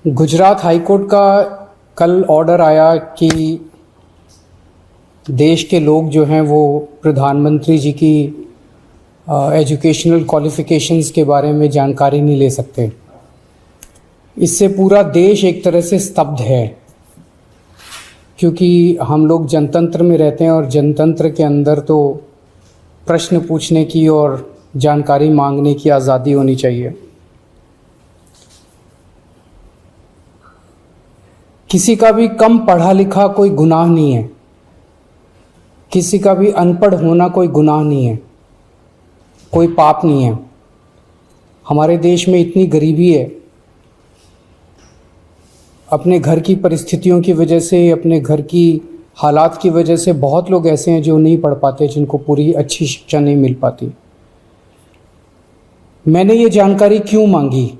Gujarat high court का कल order आया कि देश के लोग जो हैं वो प्रधानमंत्री जी की एजुकेशनल क्वालिफ़िकेशंस के बारे में जानकारी नहीं ले सकते। इससे पूरा देश एक तरह से स्तब्ध है, क्योंकि हम लोग जनतंत्र में रहते हैं और जनतंत्र के अंदर तो प्रश्न पूछने की और जानकारी मांगने की आज़ादी होनी चाहिए। किसी का भी कम पढ़ा लिखा कोई गुनाह नहीं है, किसी का भी अनपढ़ होना कोई गुनाह नहीं है, कोई पाप नहीं है। हमारे देश में इतनी गरीबी है, अपने घर की परिस्थितियों की वजह से, अपने घर की हालात की वजह से बहुत लोग ऐसे हैं जो नहीं पढ़ पाते, जिनको पूरी अच्छी शिक्षा नहीं मिल पाती। मैंने ये जानकारी क्यों मांगी?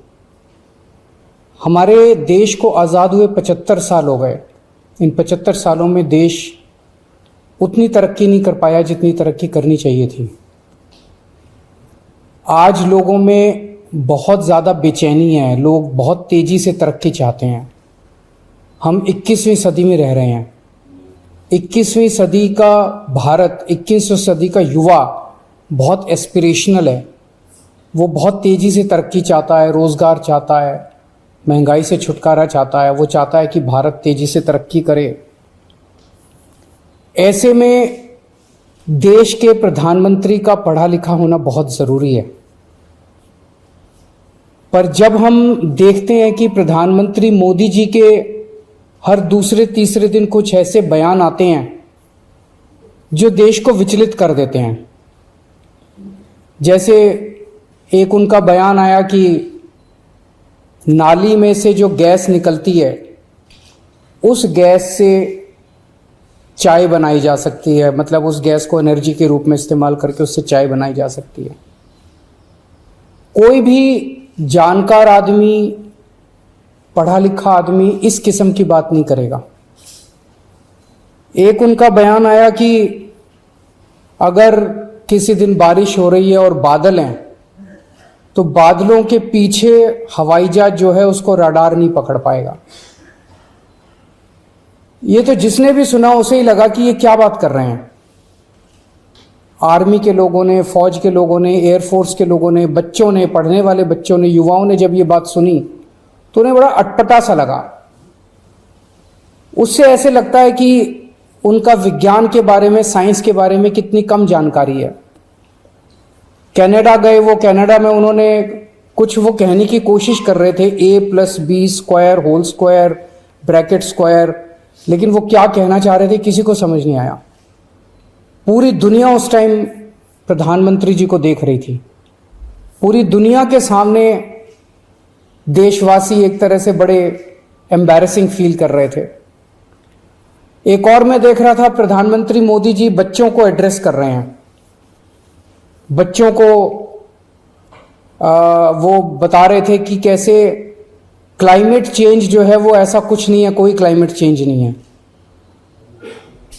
हमारे देश को आज़ाद हुए 75 साल हो गए। इन 75 सालों में देश उतनी तरक्की नहीं कर पाया जितनी तरक्की करनी चाहिए थी। आज लोगों में बहुत ज़्यादा बेचैनी है, लोग बहुत तेज़ी से तरक्की चाहते हैं। हम 21वीं सदी में रह रहे हैं। 21वीं सदी का भारत, 21वीं सदी का युवा बहुत एस्पिरेशनल है। वो बहुत तेज़ी से तरक्की चाहता है, रोज़गार चाहता है, महंगाई से छुटकारा चाहता है। वो चाहता है कि भारत तेज़ी से तरक्की करे। ऐसे में देश के प्रधानमंत्री का पढ़ा लिखा होना बहुत ज़रूरी है। पर जब हम देखते हैं कि प्रधानमंत्री मोदी जी के हर दूसरे तीसरे दिन कुछ ऐसे बयान आते हैं जो देश को विचलित कर देते हैं। जैसे एक उनका बयान आया कि नाली में से जो गैस निकलती है, उस गैस से चाय बनाई जा सकती है, मतलब उस गैस को एनर्जी के रूप में इस्तेमाल करके उससे चाय बनाई जा सकती है। कोई भी जानकार आदमी, पढ़ा लिखा आदमी इस किस्म की बात नहीं करेगा। एक उनका बयान आया कि अगर किसी दिन बारिश हो रही है और बादल हैं, तो बादलों के पीछे हवाई जहाज जो है उसको रडार नहीं पकड़ पाएगा। ये तो जिसने भी सुना उसे ही लगा कि ये क्या बात कर रहे हैं। आर्मी के लोगों ने, फौज के लोगों ने, एयरफोर्स के लोगों ने, बच्चों ने, पढ़ने वाले बच्चों ने, युवाओं ने जब ये बात सुनी तो उन्हें बड़ा अटपटा सा लगा। उससे ऐसे लगता है कि उनका विज्ञान के बारे में, साइंस के बारे में कितनी कम जानकारी है। कनाडा गए, वो कनाडा में उन्होंने कुछ वो कहने की कोशिश कर रहे थे, a+b² whole square bracket square, लेकिन वो क्या कहना चाह रहे थे किसी को समझ नहीं आया। पूरी दुनिया उस टाइम प्रधानमंत्री जी को देख रही थी। पूरी दुनिया के सामने देशवासी एक तरह से बड़े एम्बैरेसिंग फील कर रहे थे। एक और मैं देख रहा था, प्रधानमंत्री मोदी जी बच्चों को एड्रेस कर रहे हैं। बच्चों को वो बता रहे थे कि कैसे क्लाइमेट चेंज जो है वो ऐसा कुछ नहीं है, कोई क्लाइमेट चेंज नहीं है।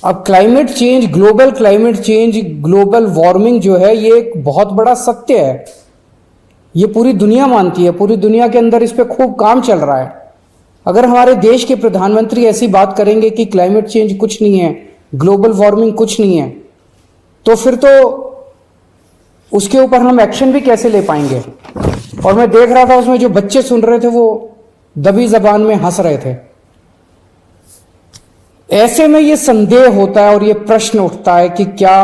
अब climate change, global climate change, global warming जो है ये एक बहुत बड़ा सत्य है। ये पूरी दुनिया मानती है, पूरी दुनिया के अंदर इस पे खूब काम चल रहा है। अगर हमारे देश के प्रधानमंत्री ऐसी बात करेंगे कि क्लाइमेट चेंज कुछ नहीं है, ग्लोबल वार्मिंग कुछ नहीं है, तो फिर तो उसके ऊपर हम एक्शन भी कैसे ले पाएंगे। और मैं देख रहा था उसमें जो बच्चे सुन रहे थे वो दबी जबान में हंस रहे थे। ऐसे में ये संदेह होता है और ये प्रश्न उठता है कि क्या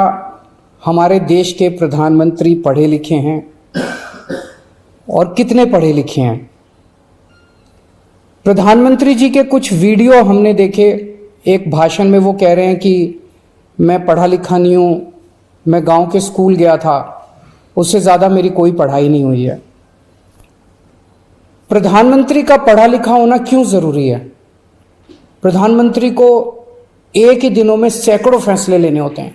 हमारे देश के प्रधानमंत्री पढ़े लिखे हैं और कितने पढ़े लिखे हैं। प्रधानमंत्री जी के कुछ वीडियो हमने देखे। एक भाषण में वो कह रहे हैं कि मैं पढ़ा लिखा नहीं हूं, मैं गांव के स्कूल गया था, उससे ज़्यादा मेरी कोई पढ़ाई नहीं हुई है। प्रधानमंत्री का पढ़ा लिखा होना क्यों ज़रूरी है? प्रधानमंत्री को एक ही दिनों में सैकड़ों फैसले लेने होते हैं,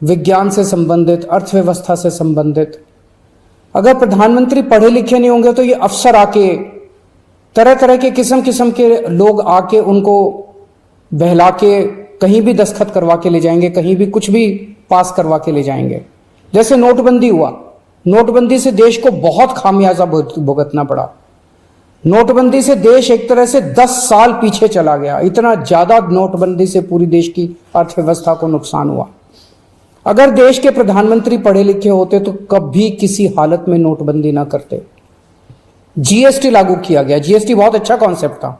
विज्ञान से संबंधित, अर्थव्यवस्था से संबंधित। अगर प्रधानमंत्री पढ़े लिखे नहीं होंगे तो ये अफसर आके, तरह तरह के किस्म के लोग आके उनको बहला के कहीं भी दस्तखत करवा के ले जाएंगे, कहीं भी कुछ भी पास करवा के ले जाएंगे। जैसे नोटबंदी हुआ, नोटबंदी से देश को बहुत खामियाजा भुगतना पड़ा। नोटबंदी से देश एक तरह से 10 साल पीछे चला गया। इतना ज्यादा नोटबंदी से पूरी देश की अर्थव्यवस्था को नुकसान हुआ। अगर देश के प्रधानमंत्री पढ़े लिखे होते तो कभी किसी हालत में नोटबंदी ना करते। जीएसटी लागू किया गया, जीएसटी बहुत अच्छा कॉन्सेप्ट था,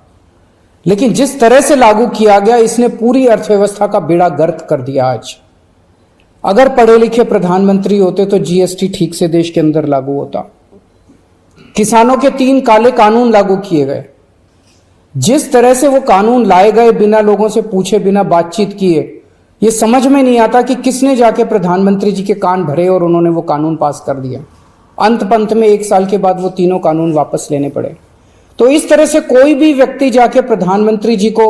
लेकिन जिस तरह से लागू किया गया इसने पूरी अर्थव्यवस्था का बेड़ा गर्क कर दिया। आज अगर पढ़े लिखे प्रधानमंत्री होते तो जीएसटी ठीक से देश के अंदर लागू होता। किसानों के 3 काले कानून लागू किए गए। जिस तरह से वो कानून लाए गए बिना लोगों से पूछे, बिना बातचीत किए, ये समझ में नहीं आता कि किसने जाके प्रधानमंत्री जी के कान भरे और उन्होंने वो कानून पास कर दिया। अंत पंत में 1 साल के बाद वो तीनों कानून वापस लेने पड़े। तो इस तरह से कोई भी व्यक्ति जाके प्रधानमंत्री जी को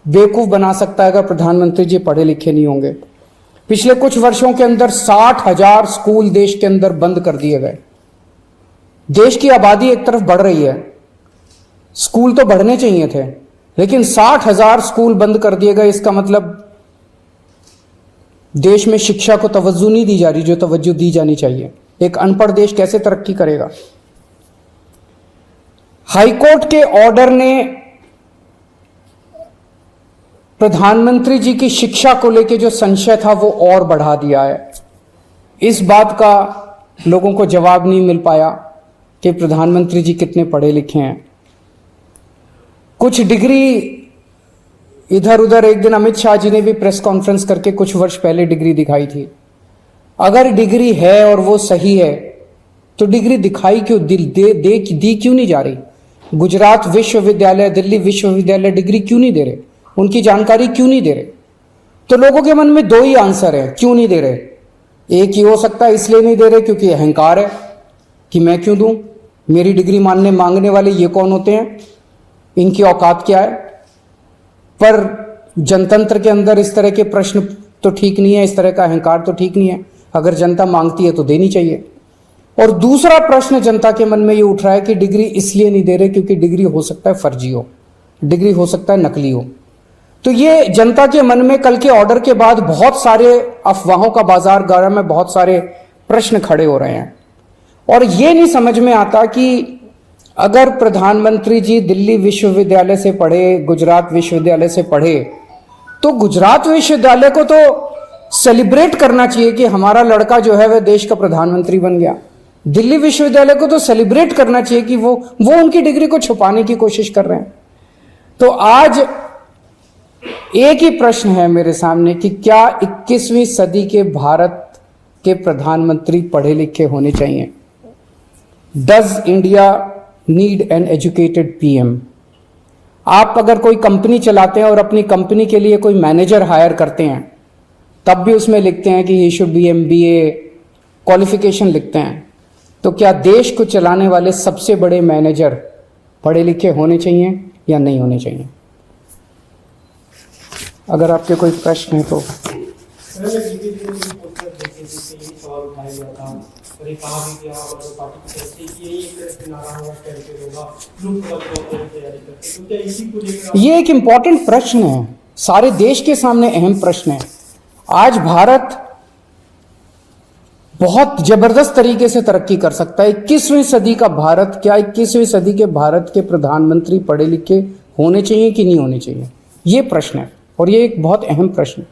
बेवकूफ बना सकता है अगर प्रधानमंत्री जी पढ़े लिखे नहीं होंगे। पिछले कुछ वर्षों के अंदर 60,000 स्कूल देश के अंदर बंद कर दिए गए। देश की आबादी एक तरफ बढ़ रही है, स्कूल तो बढ़ने चाहिए थे, लेकिन 60,000 स्कूल बंद कर दिए गए। इसका मतलब देश में शिक्षा को तवज्जो नहीं दी जा रही जो तवज्जो दी जानी चाहिए। एक अनपढ़ देश कैसे तरक्की करेगा। हाईकोर्ट के ऑर्डर ने प्रधानमंत्री जी की शिक्षा को लेकर जो संशय था वो और बढ़ा दिया है। इस बात का लोगों को जवाब नहीं मिल पाया कि प्रधानमंत्री जी कितने पढ़े लिखे हैं। कुछ डिग्री इधर उधर, एक दिन अमित शाह जी ने भी प्रेस कॉन्फ्रेंस करके कुछ वर्ष पहले डिग्री दिखाई थी। अगर डिग्री है और वो सही है तो डिग्री दिखाई क्यों दी क्यों नहीं जा रही। गुजरात विश्वविद्यालय, दिल्ली विश्वविद्यालय डिग्री क्यों नहीं दे रहे, उनकी जानकारी क्यों नहीं दे रहे। तो लोगों के मन में 2 ही आंसर है क्यों नहीं दे रहे। एक ही हो सकता है इसलिए नहीं दे रहे क्योंकि अहंकार है कि मैं क्यों दूं, मेरी डिग्री मांगने वाले ये कौन होते हैं, इनकी औकात क्या है। पर जनतंत्र के अंदर इस तरह के प्रश्न तो ठीक नहीं है, इस तरह का अहंकार तो ठीक नहीं है। अगर जनता मांगती है तो देनी चाहिए। और दूसरा प्रश्न जनता के मन में ये उठ रहा है कि डिग्री इसलिए नहीं दे रहे क्योंकि डिग्री हो सकता है फर्जी हो, डिग्री हो सकता है नकली हो। तो ये जनता के मन में कल के ऑर्डर के बाद बहुत सारे अफवाहों का बाजार गर्म है, बहुत सारे प्रश्न खड़े हो रहे हैं। और ये नहीं समझ में आता कि अगर प्रधानमंत्री जी दिल्ली विश्वविद्यालय से पढ़े, गुजरात विश्वविद्यालय से पढ़े, तो गुजरात विश्वविद्यालय को तो सेलिब्रेट करना चाहिए कि हमारा लड़का जो है वह देश का प्रधानमंत्री बन गया। दिल्ली विश्वविद्यालय को तो सेलिब्रेट करना चाहिए कि वो उनकी डिग्री को छुपाने की कोशिश कर रहे हैं। तो आज एक ही प्रश्न है मेरे सामने कि क्या 21वीं सदी के भारत के प्रधानमंत्री पढ़े लिखे होने चाहिए। Does India need an educated PM. आप अगर कोई कंपनी चलाते हैं और अपनी कंपनी के लिए कोई मैनेजर हायर करते हैं तब भी उसमें लिखते हैं कि he should be MBA qualification लिखते हैं। तो क्या देश को चलाने वाले सबसे बड़े मैनेजर पढ़े लिखे होने चाहिए या नहीं होने चाहिए। अगर आपके कोई प्रश्न है तो। ये एक इंपॉर्टेंट प्रश्न है, सारे देश के सामने अहम प्रश्न है। आज भारत बहुत जबरदस्त तरीके से तरक्की कर सकता है। 21वीं सदी का भारत, क्या 21वीं सदी के भारत के प्रधानमंत्री पढ़े लिखे होने चाहिए कि नहीं होने चाहिए, ये प्रश्न है और ये एक बहुत अहम प्रश्न है।